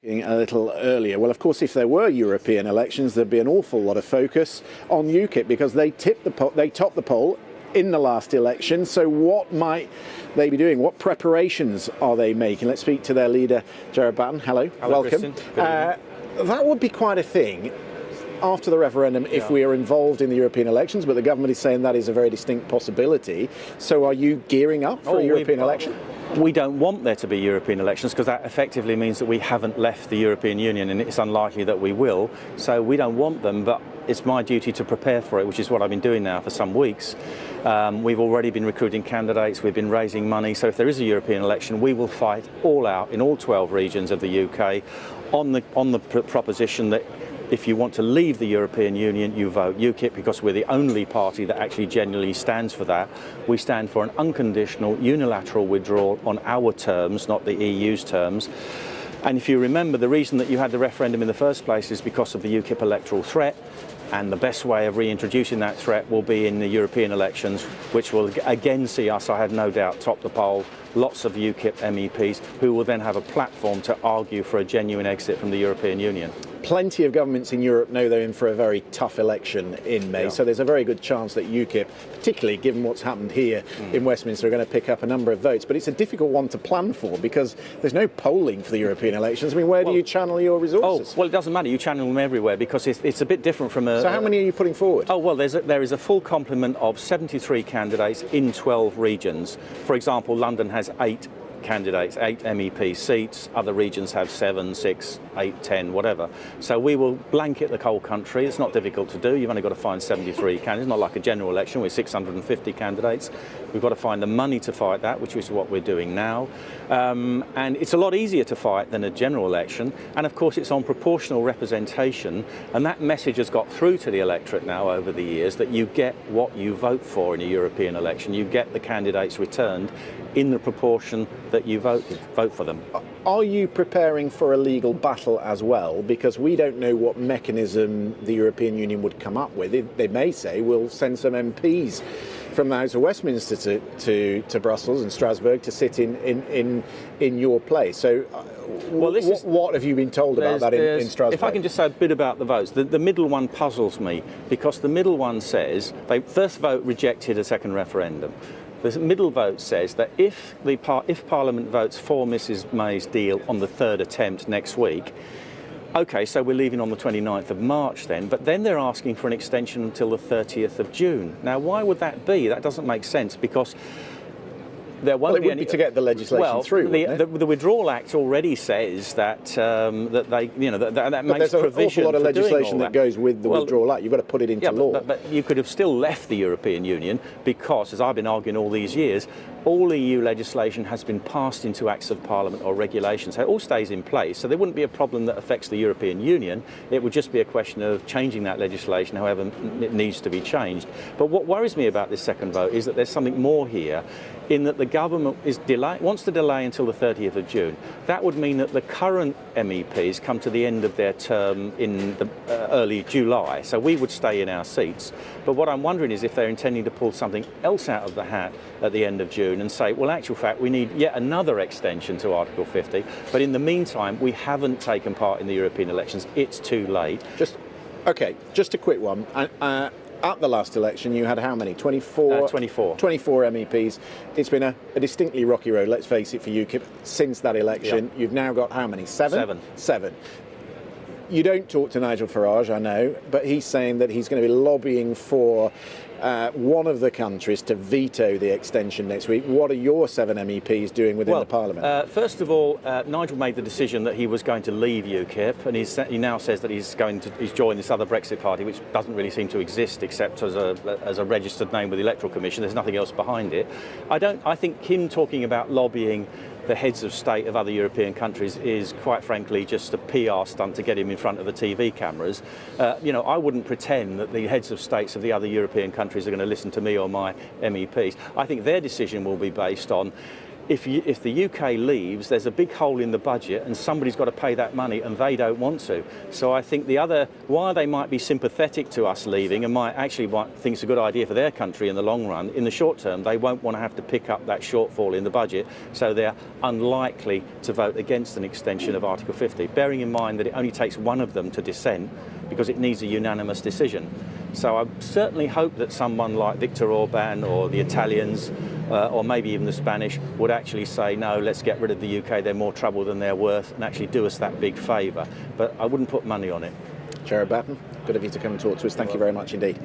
A little earlier. Well, of course, if there were European elections, there'd be an awful lot of focus on UKIP because they topped the poll in the last election. So what might they be doing? What preparations are they making? Let's speak to their leader, Gerard Batten. Hello, welcome. That would be quite a thing after the referendum if we are involved in the European elections, but the government is saying that is a very distinct possibility. So are you gearing up for a European election? We don't want there to be European elections because that effectively means that we haven't left the European Union, and it's unlikely that we will. So we don't want them, but it's my duty to prepare for it, which is what I've been doing now for some weeks. We've already been recruiting candidates, we've been raising money, so if there is a European election, we will fight all out in all 12 regions of the UK on the proposition that if you want to leave the European Union, you vote UKIP, because we're the only party that actually genuinely stands for that. We stand for an unconditional unilateral withdrawal on our terms, not the EU's terms. And if you remember, the reason that you had the referendum in the first place is because of the UKIP electoral threat. And the best way of reintroducing that threat will be in the European elections, which will again see us, I have no doubt, top the poll. Lots of UKIP MEPs who will then have a platform to argue for a genuine exit from the European Union. Plenty of governments in Europe know they're in for a very tough election in May, so there's a very good chance that UKIP, particularly given what's happened here in Westminster, are going to pick up a number of votes. But it's a difficult one to plan for because there's no polling for the European elections. I mean, where do you channel your resources? Oh, well, it doesn't matter. You channel them everywhere because it's a bit different from a... So how many are you putting forward? Oh, well, there is a full complement of 73 candidates in 12 regions. For example, London has 8 candidates, 8 MEP seats. Other regions have 7, 6, 8, 10, whatever. So we will blanket the whole country. It's not difficult to do. You've only got to find 73 candidates. It's not like a general election with 650 candidates. We've got to find the money to fight that, which is what we're doing now. And it's a lot easier to fight than a general election. And of course, it's on proportional representation. And that message has got through to the electorate now over the years that you get what you vote for in a European election. You get the candidates returned in the proportion that you vote for them. Are you preparing for a legal battle as well? Because we don't know what mechanism the European Union would come up with. They may say we'll send some MPs from the House of Westminster to Brussels and Strasbourg to sit in your place. So what have you been told about that in Strasbourg? If I can just say a bit about the votes. The middle one puzzles me because the middle one says they first vote rejected a second referendum. The middle vote says that if Parliament votes for Mrs May's deal on the third attempt next week, OK, so we're leaving on the 29th of March then, but then they're asking for an extension until the 30th of June. Now, why would that be? That doesn't make sense because there won't be any... to get the legislation through. The Withdrawal Act already says that that makes provision for doing all that. But there's an awful lot of legislation that goes with the Withdrawal Act. You've got to put it into law. But you could have still left the European Union because, as I've been arguing all these years, all EU legislation has been passed into Acts of Parliament or regulations. So it all stays in place. So there wouldn't be a problem that affects the European Union. It would just be a question of changing that legislation, however it needs to be changed. But what worries me about this second vote is that there's something more here, in that the government wants to delay until the 30th of June. That would mean that the current MEPs come to the end of their term in the early July, so we would stay in our seats. But what I'm wondering is if they're intending to pull something else out of the hat at the end of June and say, well, in actual fact, we need yet another extension to Article 50, but in the meantime, we haven't taken part in the European elections. It's too late. Just a quick one. At the last election, you had how many? 24? 24. 24 MEPs. It's been a distinctly rocky road, let's face it, for UKIP since that election. You've now got how many? 7? 7. You don't talk to Nigel Farage, I know, but he's saying that he's going to be lobbying for one of the countries to veto the extension next week. What are your 7 MEPs doing within the Parliament? First of all, Nigel made the decision that he was going to leave UKIP, and he now says that he's joined this other Brexit party, which doesn't really seem to exist except as a registered name with the Electoral Commission. There's nothing else behind it. I think him talking about lobbying the heads of state of other European countries is, quite frankly, just a PR stunt to get him in front of the TV cameras. I wouldn't pretend that the heads of states of the other European countries are going to listen to me or my MEPs. I think their decision will be based on if the UK leaves, there's a big hole in the budget and somebody's got to pay that money and they don't want to. So I think while they might be sympathetic to us leaving and might think it's a good idea for their country in the long run, in the short term they won't want to have to pick up that shortfall in the budget, so they're unlikely to vote against an extension of Article 50, bearing in mind that it only takes one of them to dissent because it needs a unanimous decision. So I certainly hope that someone like Viktor Orban or the Italians or maybe even the Spanish would actually say, no, let's get rid of the UK, they're more trouble than they're worth, and actually do us that big favour. But I wouldn't put money on it. Gerard Batten, good of you to come and talk to us. Thank you very much indeed.